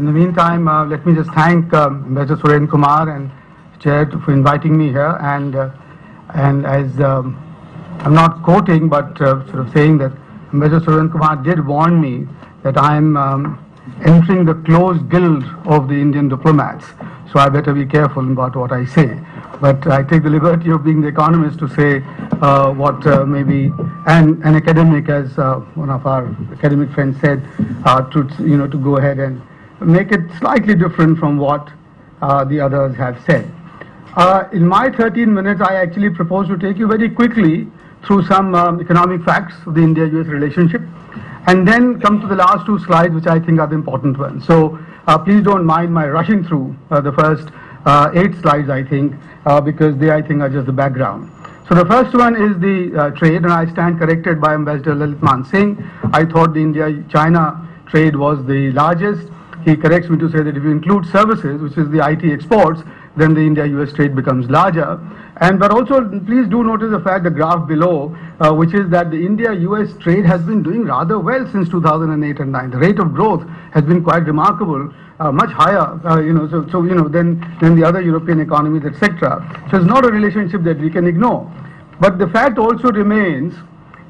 In the meantime, let me just thank Ambassador Suren Kumar and Chair for inviting me here. And as I'm not quoting, but sort of saying that Ambassador Suren Kumar did warn me that I'm entering the closed guild of the Indian diplomats. So I better be careful about what I say. But I take the liberty of being the economist to say what maybe an academic, as one of our academic friends said, to go ahead and make it slightly different from what the others have said. In my 13 minutes, I actually propose to take you very quickly through some economic facts of the India-US relationship, and then come to the last two slides, which I think are the important ones. So please don't mind my rushing through the first 8 slides, I think, because they, I think, are just the background. So the first one is the trade, and I stand corrected by Ambassador Lalit Mansingh. I thought the India-China trade was the largest. He corrects me to say that if you include services, which is the IT exports, then the India-US trade becomes larger. But also, please do notice the fact, the graph below, which is that the India-US trade has been doing rather well since 2008 and 9. The rate of growth has been quite remarkable, much higher, than the other European economies, etc. So it's not a relationship that we can ignore. But the fact also remains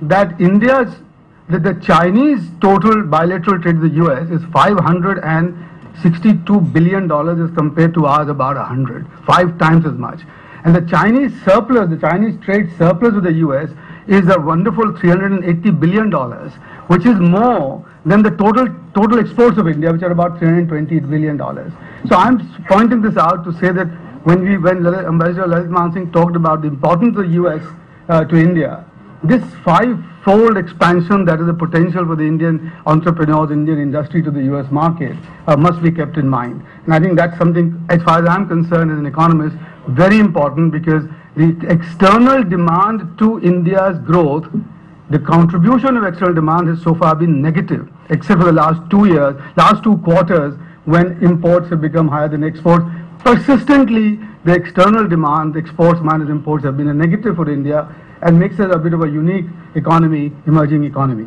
that the Chinese total bilateral trade with the US is $562 billion as compared to ours about 100, 5 times as much. And the Chinese surplus, the Chinese trade surplus with the US is a wonderful $380 billion, which is more than the total exports of India, which are about $328 billion. So I'm pointing this out to say that when Ambassador Lalit Mansingh talked about the importance of the US to India, this 5-fold expansion that is the potential for the Indian entrepreneurs, Indian industry to the US market must be kept in mind. And I think that's something, as far as I'm concerned as an economist, very important, because the external demand to India's growth, the contribution of external demand has so far been negative, except for the last 2 years, last 2 quarters, when imports have become higher than exports. Persistently, the external demand, exports minus imports, have been a negative for India, and makes it a bit of a unique economy, emerging economy.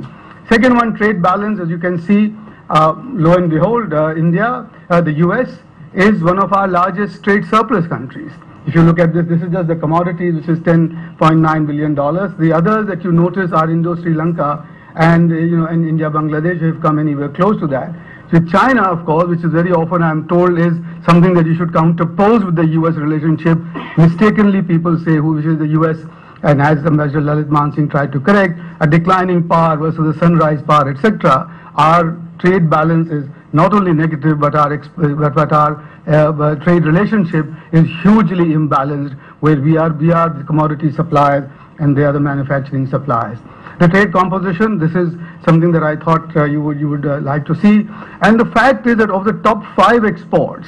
Second one, trade balance. As you can see, lo and behold, India, the US, is one of our largest trade surplus countries. If you look at this is just the commodities, which is $10.9 billion. The others that you notice are Indo, Sri Lanka, and and India, Bangladesh have come anywhere close to that. So China, of course, which is very often I'm told is something that you should counterpose with the US relationship. Mistakenly, people say which is the US, and as Ambassador Lalit Mansingh tried to correct, a declining power versus a sunrise power, etc. Our trade balance is not only negative, but our trade relationship is hugely imbalanced, where we are the commodity suppliers and they are the manufacturing suppliers. The trade composition, this is something that I thought you would like to see. And the fact is that of the top 5 exports,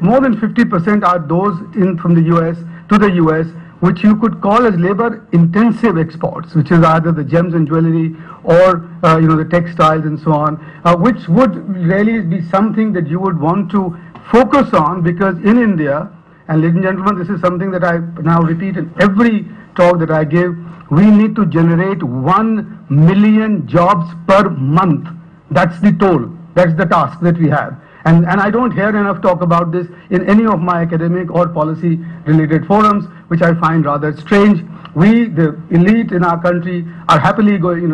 more than 50% are those from the US to the US, which you could call as labor-intensive exports, which is either the gems and jewelry or the textiles and so on, which would really be something that you would want to focus on, because in India, and ladies and gentlemen, this is something that I now repeat in every talk that I give, we need to generate 1 million jobs per month. That's the toll. That's the task that we have. And I don't hear enough talk about this in any of my academic or policy related forums, which I find rather strange. We, the elite in our country, are happily going,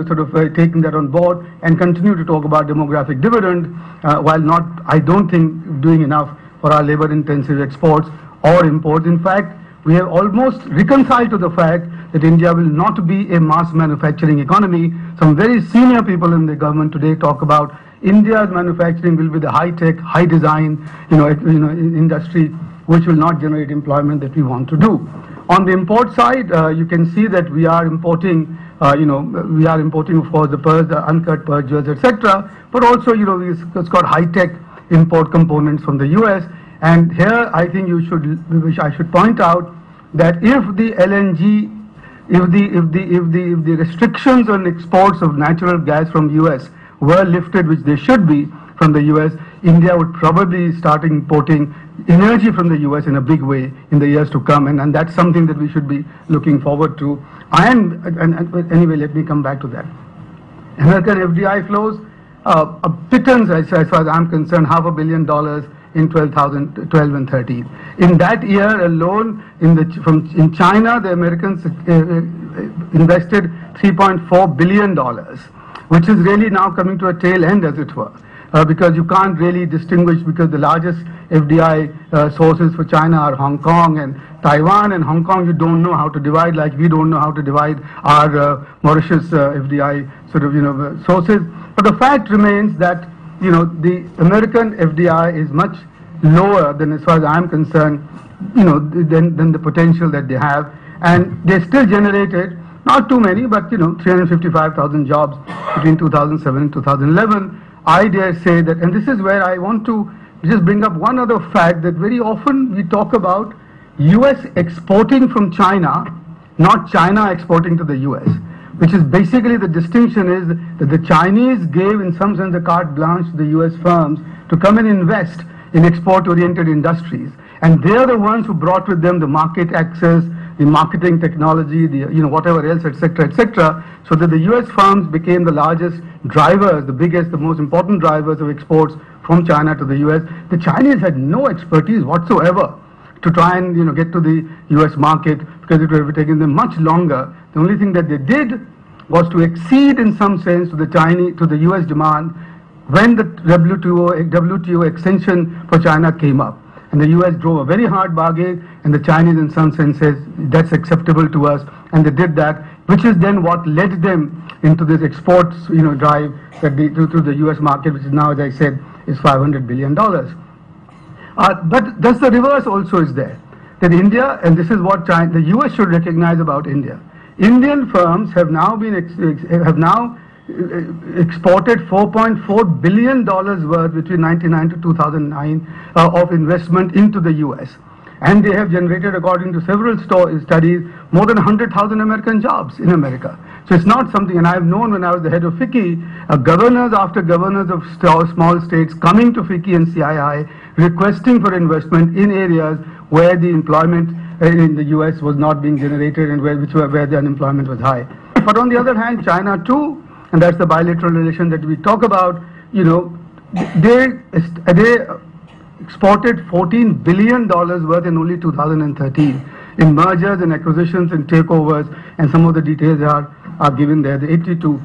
taking that on board and continue to talk about demographic dividend, while not, I don't think, doing enough for our labor intensive exports or imports. In fact, we have almost reconciled to the fact that India will not be a mass manufacturing economy. Some very senior people in the government today talk about India's manufacturing will be the high-tech, high-design, industry, which will not generate employment that we want to do. On the import side, you can see that we are importing, of course, the pearls, the uncut pearl jewels, etc. But also, it's got high-tech import components from the US. And here, I think I should point out that if the LNG, if the restrictions on exports of natural gas from US were lifted, which they should be from the US, India would probably start importing energy from the US in a big way in the years to come, and that's something that we should be looking forward to. Anyway, let me come back to that. American FDI flows, a pittance as far as I'm concerned, $500 million in 12 and 13. In that year alone, in China, the Americans invested $3.4 billion, which is really now coming to a tail end, as it were, because you can't really distinguish, because the largest FDI sources for China are Hong Kong and Taiwan, and Hong Kong you don't know how to divide, like we don't know how to divide our Mauritius FDI sort of sources. But the fact remains that the American FDI is much lower than, as far as I'm concerned, than the potential that they have, and they still generated not too many, but 355,000 jobs between 2007 and 2011. I dare say that, and this is where I want to just bring up one other fact, that very often we talk about US exporting from China, not China exporting to the US, which is basically the distinction is that the Chinese gave in some sense a carte blanche to the US firms to come and invest in export-oriented industries, and they are the ones who brought with them the market access, the marketing technology, the whatever else, etc., so that the US firms became the largest drivers, the biggest, the most important drivers of exports from China to the US. The Chinese had no expertise whatsoever to try and get to the US market, because it would have taken them much longer. The only thing that they did was to exceed in some sense to the US demand when the WTO extension for China came up. And the US drove a very hard bargain, and the Chinese in some sense says that's acceptable to us, and they did that, which is then what led them into this exports drive that to the US market, which is now, as I said, is $500 billion. But thus the reverse also is there, that India, and this is what the US should recognize about India. Indian firms have now exported $4.4 billion worth between 1999 to 2009 of investment into the US. And they have generated, according to several studies, more than 100,000 American jobs in America. So it's not something, and I've known when I was the head of FICCI, governors after governors of small states coming to FICCI and CII requesting for investment in areas where the employment in the US was not being generated and where the unemployment was high. But on the other hand, China too, and that's the bilateral relation that we talk about, they exported $14 billion worth in only 2013 in mergers and acquisitions and takeovers, and some of the details are given there, the 82.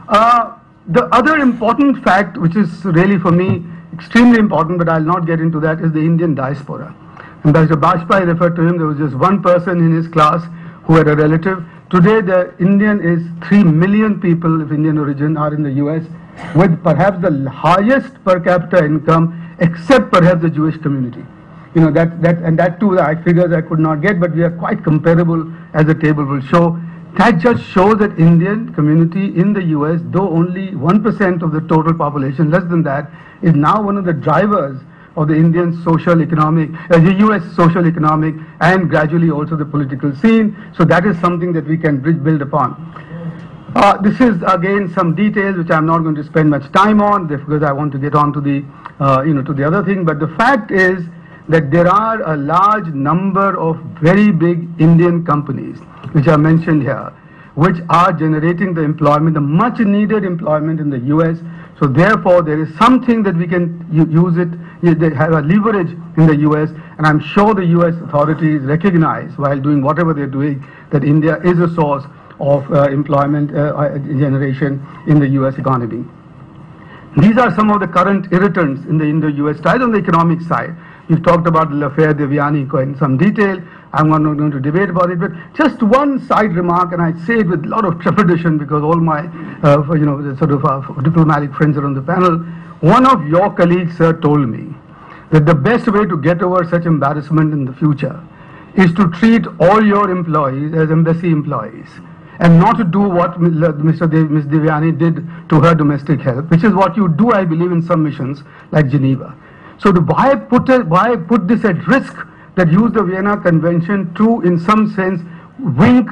The other important fact, which is really for me extremely important, but I'll not get into that, is the Indian diaspora. Ambassador Bajpai referred to him. There was just one person in his class who had a relative. Today, the Indian is 3 million people of Indian origin are in the US, with perhaps the highest per capita income, except perhaps the Jewish community. That too, figures I could not get, but we are quite comparable, as the table will show. That just shows that Indian community in the US, though only 1% of the total population, less than that, is now one of the drivers of the Indian social economic, the US social economic, and gradually also the political scene. So that is something that we can build upon. This is again some details which I'm not going to spend much time on, because I want to get on to the to the other thing. But the fact is that there are a large number of very big Indian companies which are mentioned here, which are generating the employment, the much needed employment in the US. So therefore, there is something that we can use it, they have a leverage in the US, and I'm sure the US authorities recognize, while doing whatever they're doing, that India is a source of employment generation in the US economy. These are some of the current irritants in the Indo-US ties on the economic side. You've talked about the l'affaire Devyani in some detail. I'm not going to debate about it, but just one side remark, and I say it with a lot of trepidation because all my diplomatic friends are on the panel. One of your colleagues, sir, told me that the best way to get over such embarrassment in the future is to treat all your employees as embassy employees, and not to do what Ms. Devyani did to her domestic help, which is what you do, I believe, in some missions like Geneva. So why put this at risk, that use the Vienna Convention to, in some sense, wink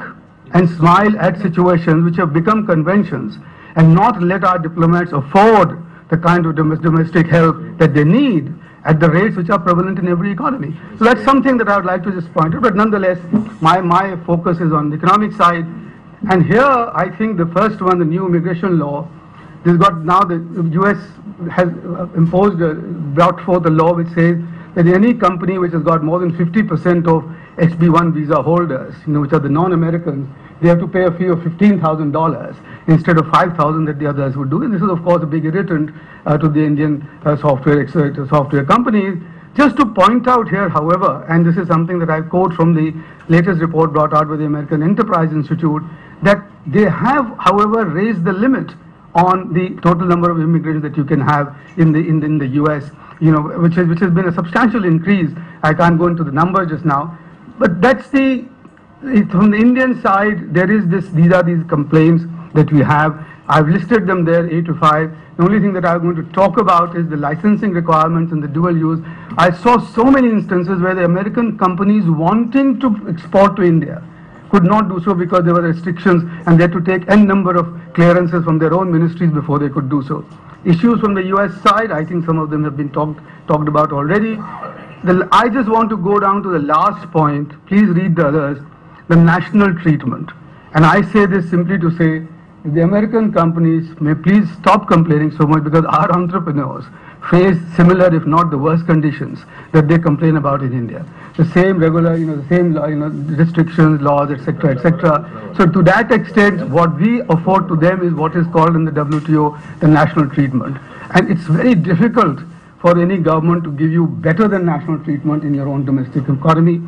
and smile at situations which have become conventions, and not let our diplomats afford the kind of domestic help that they need at the rates which are prevalent in every economy. So that's something that I would like to just point out, but nonetheless, my focus is on the economic side. And here, I think the first one, the new immigration law, now the US has brought forth a law which says that any company which has got more than 50% of HB1 visa holders, which are the non-Americans, they have to pay a fee of $15,000 instead of $5,000 that the others would do. And this is, of course, a big irritant to the Indian software companies. Just to point out here, however, and this is something that I quote from the latest report brought out by the American Enterprise Institute, that they have, however, raised the limit on the total number of immigrants that you can have in the US, which has been a substantial increase. I can't go into the numbers just now, but that's from the Indian side, these are these complaints that we have. I've listed them there, 8 to 5. The only thing that I'm going to talk about is the licensing requirements and the dual use. I saw so many instances where the American companies wanting to export to India could not do so because there were restrictions and they had to take n number of clearances from their own ministries before they could do so. Issues from the US side, I think some of them have been talked about already. I just want to go down to the last point. Please read the others. The national treatment. And I say this simply to say, the American companies may please stop complaining so much, because our entrepreneurs face similar, if not the worst conditions that they complain about in India. The same regular, the same restrictions, laws, etc., etc. So to that extent, what we afford to them is what is called in the WTO the national treatment. And it's very difficult for any government to give you better than national treatment in your own domestic economy.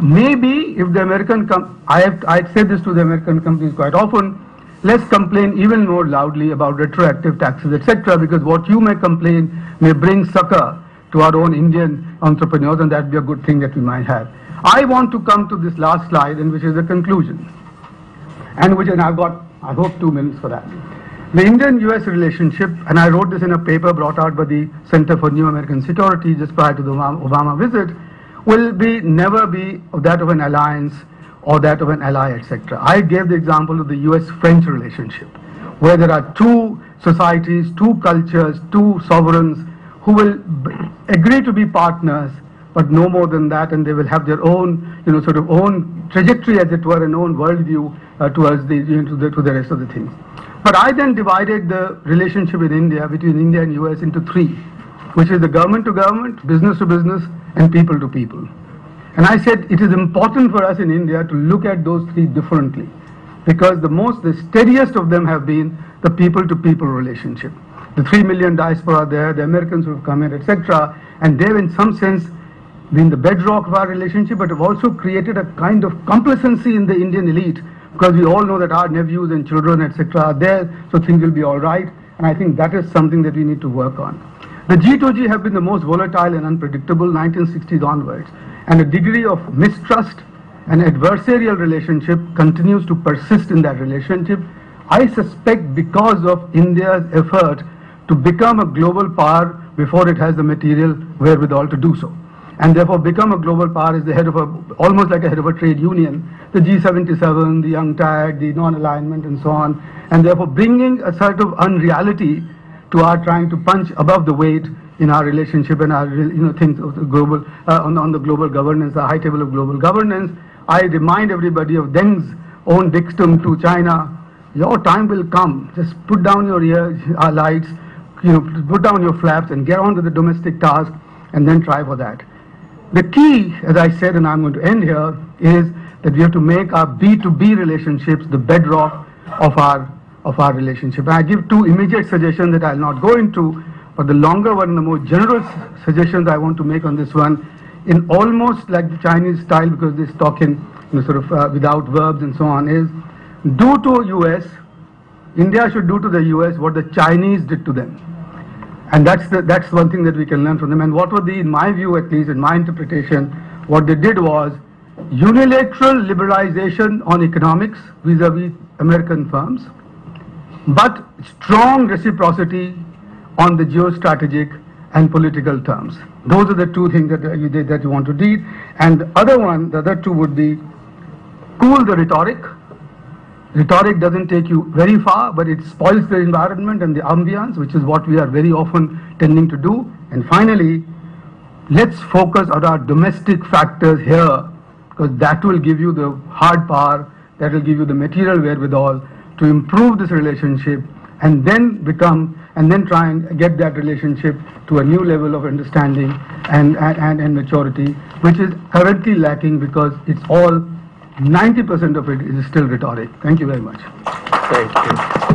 Maybe if the American I'd say this to the American companies quite often, let's complain even more loudly about retroactive taxes, etc., because what you may complain may bring succor to our own Indian entrepreneurs, and that'd be a good thing that we might have. I want to come to this last slide, and which is the conclusion, and I've got, I hope, 2 minutes for that. The Indian-US relationship, and I wrote this in a paper brought out by the Center for New American Security just prior to the Obama visit, will never be that of an alliance or that of an ally, etc. I gave the example of the US-French relationship, where there are two societies, two cultures, two sovereigns who will agree to be partners, but no more than that, and they will have their own, sort of own trajectory, as it were, and own worldview towards to the rest of the things. But I then divided the relationship in India, between India and US, into 3, which is the government to government, business to business, and people to people. And I said it is important for us in India to look at those 3 differently, because the steadiest of them have been the people to people relationship. The 3 million diaspora there, the Americans who have come here, etc., and they've in some sense been the bedrock of our relationship, but have also created a kind of complacency in the Indian elite, because we all know that our nephews and children, etc., are there, so things will be all right. And I think that is something that we need to work on. The G2G have been the most volatile and unpredictable 1960s onwards, and a degree of mistrust and adversarial relationship continues to persist in that relationship. I suspect because of India's effort to become a global power before it has the material wherewithal to do so. And therefore become a global power is the head of almost like a head of a trade union, the G77, the UNCTAD, the non-alignment and so on, and therefore bringing a sort of unreality to our trying to punch above the weight in our relationship and our things of the global on the global governance, the high table of global governance. I remind everybody of Deng's own dictum to China: your time will come. Just put down your lights, put down your flaps, and get on to the domestic task, and then try for that. The key, as I said, and I'm going to end here, is that we have to make our B2B relationships the bedrock of our relationship. And I give 2 immediate suggestions that I'll not go into, but the longer one, the more general suggestions I want to make on this one, in almost like the Chinese style, because they talk in sort of without verbs and so on, is do to US, India should do to the US what the Chinese did to them. And that's one thing that we can learn from them. And what were in my view, at least in my interpretation, what they did was unilateral liberalization on economics vis-a-vis American firms, but strong reciprocity on the geostrategic and political terms. Those are the 2 things that you want to read. And the other 2 would be cool the rhetoric. Rhetoric doesn't take you very far, but it spoils the environment and the ambience, which is what we are very often tending to do. And finally, let's focus on our domestic factors here, because that will give you the hard power, that will give you the material wherewithal to improve this relationship and then try and get that relationship to a new level of understanding and maturity, which is currently lacking because it's all 90% of it is still rhetoric. Thank you very much. Thank you.